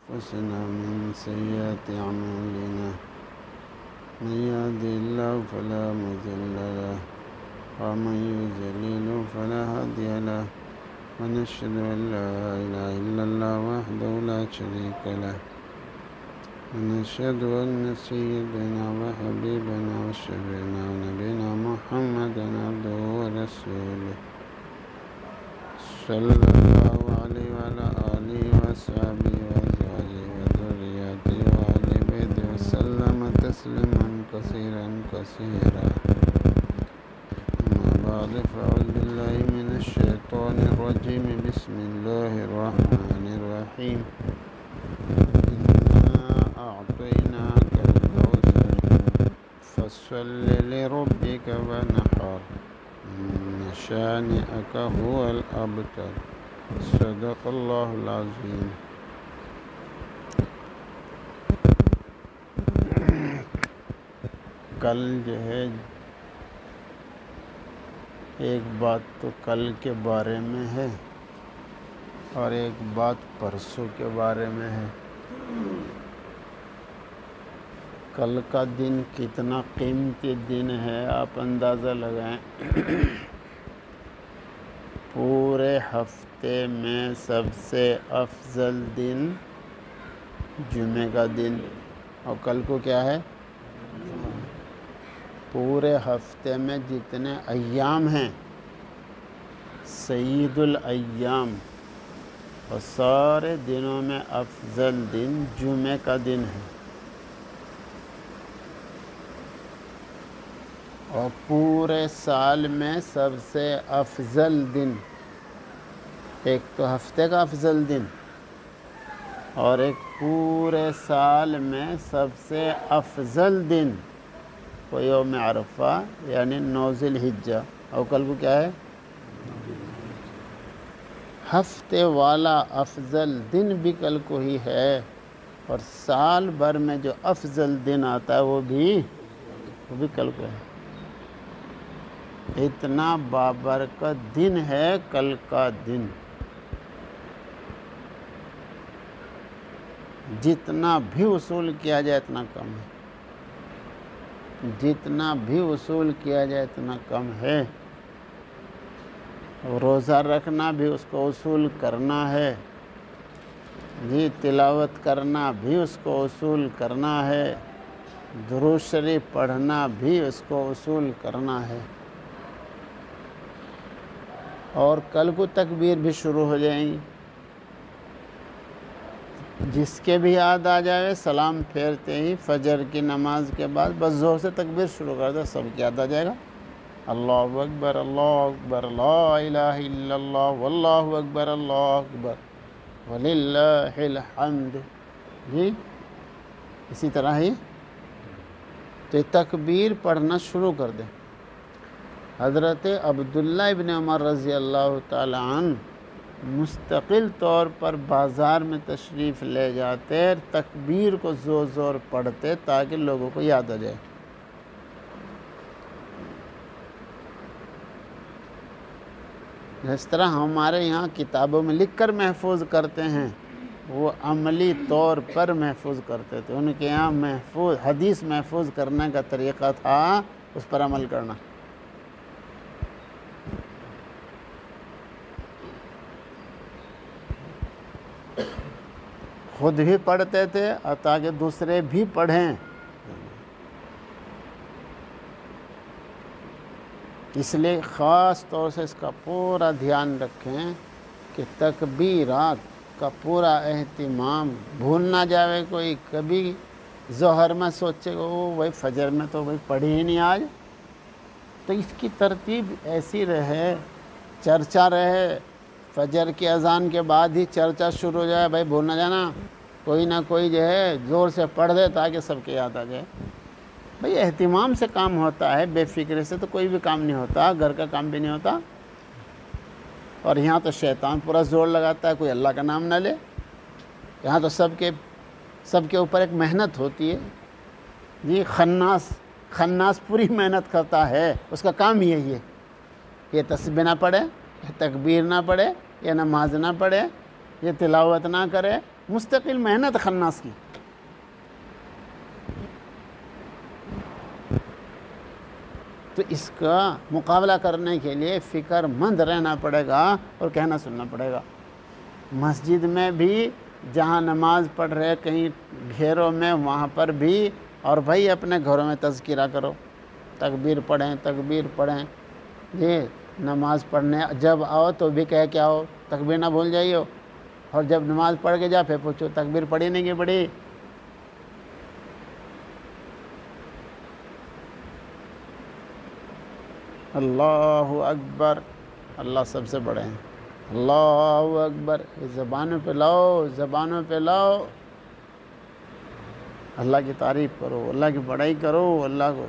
أنفسنا من سيئات أعمالنا من يهده الله فلا مضل له ومن يضلل فلا هادي له ونشهد أن لا إله إلا الله وحده لا شريك له ونشهد أن سيدنا وحبيبنا وشفيعنا ونبينا محمدا عبده ورسوله صلى الله عليه وعلى آله وأصحابه وأزواجه وذرياته وأهل بيته وسلم تسليما كثيرا كثيرا. أما بعد فأعوذ بالله من الشيطان الرجيم. بسم الله الرحمن الرحيم. إنا أعطيناك الكوثر فصل لربك وانحر إن شانئك هو الأبتر. صدق اللہ العظیم. کل جو ہے ایک بات تو کل کے بارے میں ہے اور ایک بات پرسوں کے بارے میں ہے. کل کا دن کتنا قیمتی دن ہے آپ اندازہ لگائیں. پورے ہفتے میں سب سے افضل دن جمعے کا دن، اور کل کو کیا ہے؟ پورے ہفتے میں جتنے ایام ہیں سید الایام، اور سارے دنوں میں افضل دن جمعے کا دن ہے. اور پورے سال میں سب سے افضل دن، ایک تو ہفتے کا افضل دن اور ایک پورے سال میں سب سے افضل دن وہ یوم عرفہ یعنی 9 ذی الحجہ. اور کل کو کیا ہے؟ ہفتے والا افضل دن بھی کل کو ہی ہے، اور سال بھر میں جو افضل دن آتا ہے وہ بھی کل کو ہے. اتنا بابرکت دن ہے کل کا دن. جتنا بھی وصول کیا جائے اتنا کم ہے، جتنا بھی وصول کیا جائے اتنا کم ہے. روزہ رکھنا بھی اس کو وصول کرنا ہے جی، تلاوت کرنا بھی اس کو وصول کرنا ہے، درود شریف پڑھنا بھی اس کو وصول کرنا ہے. اور کل کو تکبیر بھی شروع ہو جائیں گی. جس کے بھی یاد آ جائے سلام پھیرتے ہی فجر کی نماز کے بعد بس زور سے تکبیر شروع کر دے، سب کی یاد آ جائے گا. اللہ اکبر اللہ اکبر لا الہ الا اللہ واللہ اکبر اللہ اکبر وللہ الحمد. جی اسی طرح ہی تو تکبیر پڑھنا شروع کر دیں. حضرت عبداللہ ابن عمر رضی اللہ تعالی عنہ مستقل طور پر بازار میں تشریف لے جاتے، تکبیر کو زور زور پڑھتے تاکہ لوگوں کو یاد آ جائے. جس طرح ہمارے یہاں کتابوں میں لکھ کر محفوظ کرتے ہیں وہ عملی طور پر محفوظ کرتے تھے. ان کے یہاں حدیث محفوظ کرنے کا طریقہ تھا اس پر عمل کرنا. خود بھی پڑھتے تھے اور تاکہ دوسرے بھی پڑھیں. اس لیے خاص طور سے اس کا پورا دھیان رکھیں کہ تکبیرات کا پورا اہتمام بھول نہ جاوے. کوئی کبھی ظہر میں سوچے گا وہی فجر میں تو وہی پڑھی ہی نہیں آج، تو اس کی ترتیب ایسی رہے، چرچا رہے. فجر کی اذان کے بعد ہی چرچا شروع ہو جائے، بھائی بھول نہ جانا، کوئی نہ کوئی جو ہے زور سے پڑھ دے تاکہ سب کے یاد آ جائے. بھئی اہتمام سے کام ہوتا ہے، بے فکر سے تو کوئی بھی کام نہیں ہوتا، گھر کا کام بھی نہیں ہوتا. اور یہاں تو شیطان پورا زور لگاتا ہے کوئی اللہ کا نام نہ لے. یہاں تو سب کے اوپر ایک محنت ہوتی ہے جی. خناس پوری محنت کرتا ہے، اس کا کام ہی یہی ہے. یہ تسبیح نہ پڑھے، یہ تکبیر نہ پڑھے، یہ نماز نہ پڑھے، یہ تلاوت نہ کرے، مستقل محنت خناس کی. تو اس کا مقابلہ کرنے کے لیے فکر مند رہنا پڑے گا اور کہنا سننا پڑے گا. مسجد میں بھی جہاں نماز پڑھ رہے کہیں گھیروں میں وہاں پر بھی، اور بھائی اپنے گھروں میں تذکرہ کرو، تکبیر پڑھیں. یہ نماز پڑھنے جب آؤ تو بھی کہہ کے آؤ، تکبیر نہ بھول جائیو، اور جب نماز پڑھ کے جا پھر پوچھو تکبیر پڑھی نہیں کہ پڑھی. اللہ اکبر، اللہ سب سے بڑے ہیں. اللہ اکبر، زبانوں پہ لاؤ، اللہ کی تعریف کرو، اللہ کی بڑائی کرو. اللہ کو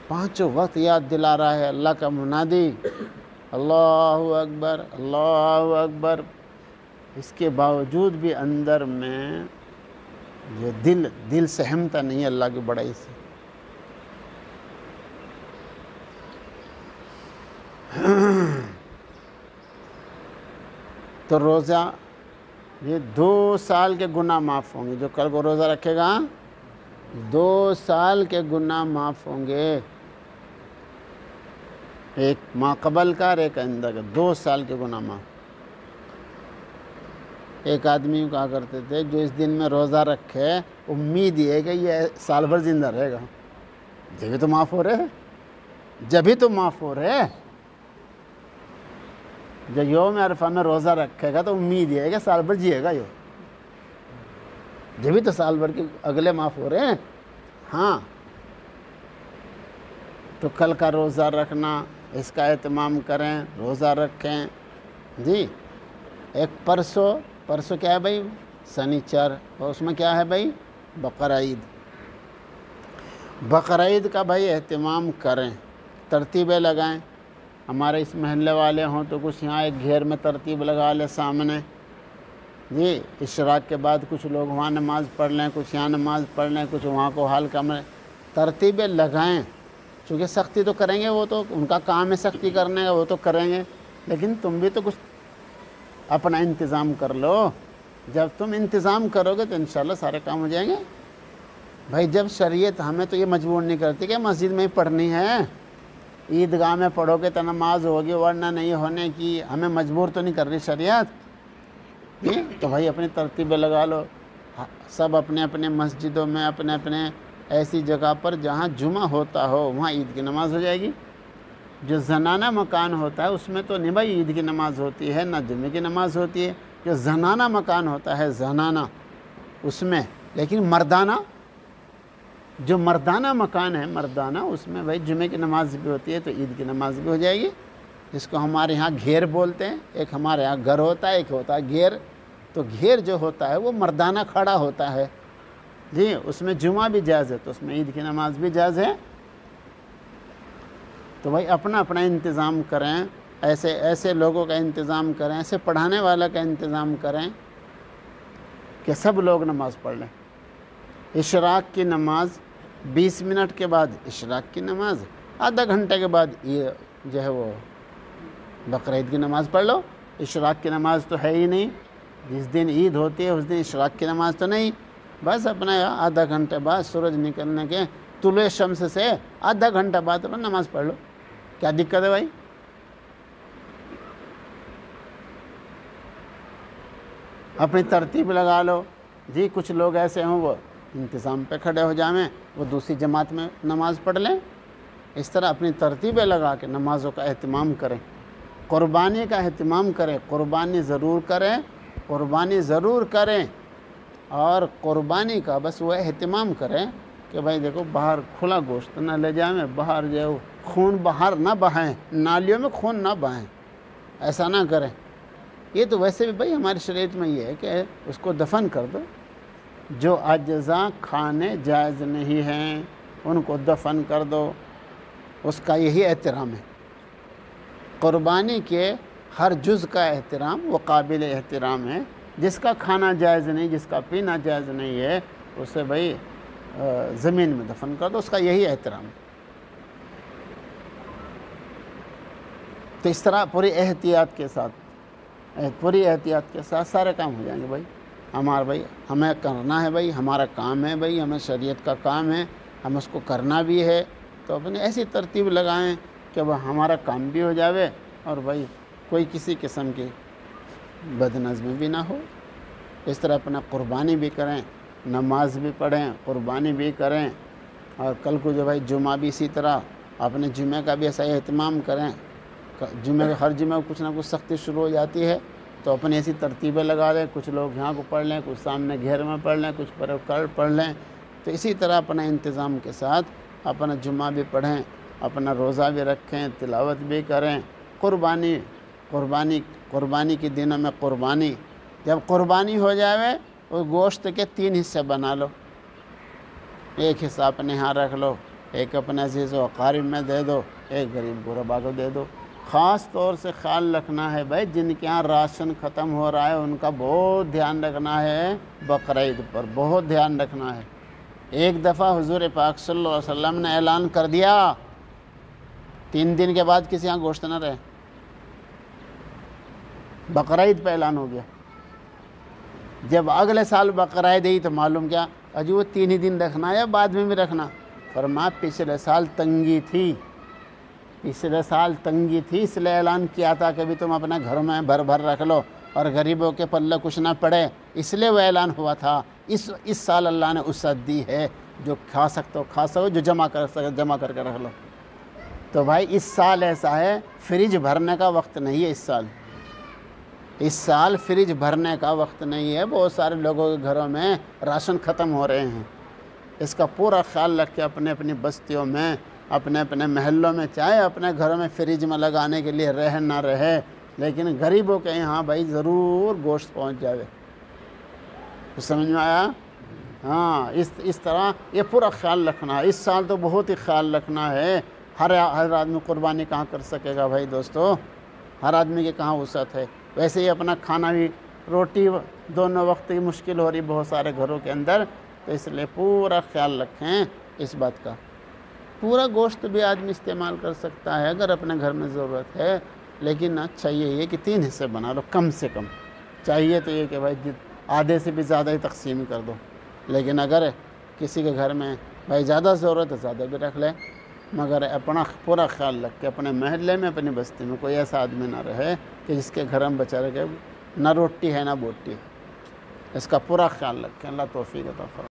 5 وقت یاد دلا رہا ہے اللہ کا منادی، اللہ اکبر اللہ اکبر. اس کے باوجود بھی اندر میں یہ دل سہمتا نہیں اللہ کی بڑائی سے. تو روزہ، یہ 2 سال کے گناہ معاف ہوں گے. جو کل کو روزہ رکھے گا 2 سال کے گناہ معاف ہوں گے، ایک ما قبل کا اور ایک آئندہ کا. 2 سال کے گناہ معاف. ایک آدمی کہا کرتے تھے جو اس دن میں روزہ رکھے امید یہ ہے کہ یہ سال بھر زندہ رہے گا. جبھی تو معاف ہو رہے جو یوم عرفہ میں روزہ رکھے گا تو امید یہ ہے کہ سال بھر جیے گا. جبھی تو سال بھر کے اگلے معاف ہو رہے ہیں. ہاں، تو کل کا روزہ رکھنا، اس کا اہتمام کریں، روزہ رکھیں. جی، ایک پرسوں کیا ہے بھائی؟ سنیچر. اور اس میں کیا ہے بھائی؟ بقرعید کا بھائی اہتمام کریں، ترتیبیں لگائیں. ہمارے اس محلے والے ہوں تو کچھ یہاں ایک گھیر میں ترتیب لگا لیں سامنے. جی، اشراق کے بعد کچھ لوگ وہاں نماز پڑھ لیں، کچھ یہاں نماز پڑھ لیں، کچھ وہاں کو حال کمریں. ترتیبیں لگائیں. چونکہ سختی تو کریں گے، وہ تو ان کا کام ہے سختی کرنے کا، وہ تو کریں گے، لیکن تم بھی تو کچھ اپنا انتظام کر لو. جب تم انتظام کرو گے تو انشاءاللہ سارے کام ہو جائیں گے. بھائی جب شریعت ہمیں تو یہ مجبور نہیں کرتی کہ مسجد میں ہی پڑھنی ہے، عیدگاہ میں پڑھو گے تو نماز ہوگی ورنہ نہیں ہونے کی، ہمیں مجبور تو نہیں کر رہی شریعت. تو بھائی اپنی ترتیبیں لگا لو. سب اپنے اپنے مسجدوں میں اپنے اپنے ایسی جگہ پر جہاں جمعہ ہوتا ہو وہاں عید کی نماز ہو جائے گی. جو زنانہ مکان ہوتا ہے اس میں تو نہیں بھائی عید کی نماز ہوتی ہے، نہ جمعے کی نماز ہوتی ہے. جو زنانہ مکان ہوتا ہے اس میں، لیکن جو مردانہ مکان ہے اس میں بھائی جمعے کی نماز بھی ہوتی ہے تو عید کی نماز بھی ہو جائے گی. جس کو ہمارے ہاں گھیر بولتے ہیں. ایک ہمارے ہاں گھر ہوتا ہے، ایک ہوتا ہے گھیر. تو گھیر جو ہوتا ہے وہ مردانہ کھڑا ہوتا ہے. جی، اس میں جمعہ بھی جائز ہے تو اس میں عید کی نماز بھی جائز ہے. تو بھائی اپنا اپنا انتظام کریں، ایسے لوگوں کا انتظام کریں، ایسے پڑھانے والا کا انتظام کریں کہ سب لوگ نماز پڑھ لیں. اشراق کی نماز 20 منٹ کے بعد اشراق کی نماز، آدھا گھنٹے کے بعد یہ جو ہے وہ بقرعید کی نماز پڑھ لو. اشراق کی نماز تو ہے ہی نہیں. جس دن عید ہوتی ہے اس دن اشراق کی نماز تو نہیں. بس اپنا آدھا گھنٹے بعد سورج نکلنے کے طلوع شمس سے آدھا گھنٹہ بعد اپنا نماز پڑھ لو. کیا دقت ہے بھائی؟ اپنی ترتیب لگا لو. جی، کچھ لوگ ایسے ہوں وہ انتظام پہ کھڑے ہو جائیں، وہ دوسری جماعت میں نماز پڑھ لیں. اس طرح اپنی ترتیبیں لگا کے نمازوں کا اہتمام کریں. قربانی کا اہتمام کریں، قربانی ضرور کریں. اور قربانی کا بس وہ اہتمام کریں کہ بھائی دیکھو باہر کھلا گوشت نہ لے جائیں، باہر جو خون باہر نہ بہائیں، نالیوں میں خون نہ بہائیں، ایسا نہ کریں. یہ تو ویسے بھی بھائی ہماری شریعت میں یہ ہے کہ اس کو دفن کر دو. جو اجزاء کھانے جائز نہیں ہیں ان کو دفن کر دو. اس کا یہی احترام ہے. قربانی کے ہر جز کا احترام وہ قابل احترام ہے. جس کا کھانا جائز نہیں، جس کا پینا جائز نہیں ہے، اسے بھائی زمین میں دفن کر دو. اس کا یہی احترام ہے. تو اس طرح پوری احتیاط کے ساتھ سارے کام ہو جائیں گے بھائی. ہمارا بھائی ہمیں کرنا ہے، بھائی ہمارا کام ہے، بھائی ہمیں شریعت کا کام ہے، ہم اس کو کرنا بھی ہے، تو اپنی ایسی ترتیب لگائیں کہ وہ ہمارا کام بھی ہو جاوے اور بھائی کوئی کسی قسم کی بد نظمی بھی نہ ہو۔ اس طرح اپنا قربانی بھی کریں، نماز بھی پڑھیں، قربانی بھی کریں، اور کل کو جو بھائی جمعہ بھی اسی طرح اپنے جمعہ کا بھی ایسا اہتمام کریں۔ ہر جمعہ کچھ نہ کچھ سختی شروع ہو جاتی ہے، تو اپنی ایسی ترتیبیں لگا دیں، کچھ لوگ یہاں کو پڑھ لیں، کچھ سامنے گھر میں پڑھ لیں، کچھ پڑھ لیں، تو اسی طرح اپنا انتظام کے ساتھ اپنا جمعہ بھی پڑھیں، اپنا روزہ بھی رکھیں، تلاوت بھی کریں۔ قربانی کے دنوں میں قربانی، جب قربانی ہو جائے اس گوشت کے 3 حصے بنا لو، ایک حصہ اپنے ہاں رکھ لو، ایک اپنے عزیز و اقارب میں دے دو، ایک غریب غربا کو دے دو۔ خاص طور سے خیال رکھنا ہے بھائی جن کے یہاں راشن ختم ہو رہا ہے ان کا بہت دھیان رکھنا ہے، بقرعید پر بہت دھیان رکھنا ہے۔ ایک دفعہ حضور پاک صلی اللہ علیہ وسلم نے اعلان کر دیا 3 دن کے بعد کسی یہاں گوشت نہ رہے، بقرعید پہ اعلان ہو گیا۔ جب اگلے سال بقرعید آئی تو معلوم کیا اجی وہ 3 ہی دن رکھنا ہے یا بعد میں بھی رکھنا؟ فرمایا پچھلے سال تنگی تھی، اس لیے اعلان کیا تھا کہ بھی تم اپنے گھر میں بھر رکھ لو اور غریبوں کے پلے کچھ نہ پڑے، اس لیے وہ اعلان ہوا تھا۔ اس سال اللہ نے وسعت دی ہے، جو کھا سکتے ہو کھا سکو، جو جمع کر کے رکھ لو۔ تو بھائی اس سال ایسا ہے فریج بھرنے کا وقت نہیں ہے، اس سال فریج بھرنے کا وقت نہیں ہے، بہت سارے لوگوں کے گھروں میں راشن ختم ہو رہے ہیں۔ اس کا پورا خیال رکھ کے اپنے اپنی بستیوں میں، اپنے محلوں میں، چاہے اپنے گھروں میں فریج میں لگانے کے لیے رہے نہ رہے، لیکن غریبوں کے یہاں بھائی ضرور گوشت پہنچ جاوے۔ کچھ سمجھ میں آیا؟ ہاں، اس طرح یہ پورا خیال رکھنا ہے۔ اس سال تو بہت ہی خیال رکھنا ہے۔ ہر آدمی قربانی کہاں کر سکے گا بھائی دوستو، ہر آدمی کے کہاں وسعت ہے۔ ویسے ہی اپنا کھانا بھی، روٹی دونوں وقت کی مشکل ہو رہی بہت سارے گھروں کے اندر، تو اس لیے پورا خیال رکھیں اس بات کا۔ پورا گوشت بھی آدمی استعمال کر سکتا ہے اگر اپنے گھر میں ضرورت ہے، لیکن چاہیے یہ کہ 3 حصے بنا لو کم سے کم۔ چاہیے تو یہ کہ بھائی آدھے سے بھی زیادہ ہی تقسیم کر دو، لیکن اگر کسی کے گھر میں بھائی زیادہ ضرورت ہے زیادہ بھی رکھ لے، مگر اپنا پورا خیال رکھ کے اپنے محلے میں، اپنی بستی میں کوئی ایسا آدمی نہ رہے کہ جس کے گھر میں بچا رہے نہ روٹی ہے نہ بوٹی ہے۔ اس کا پورا خیال رکھیں۔ اللہ توفیق عطا فرمائے۔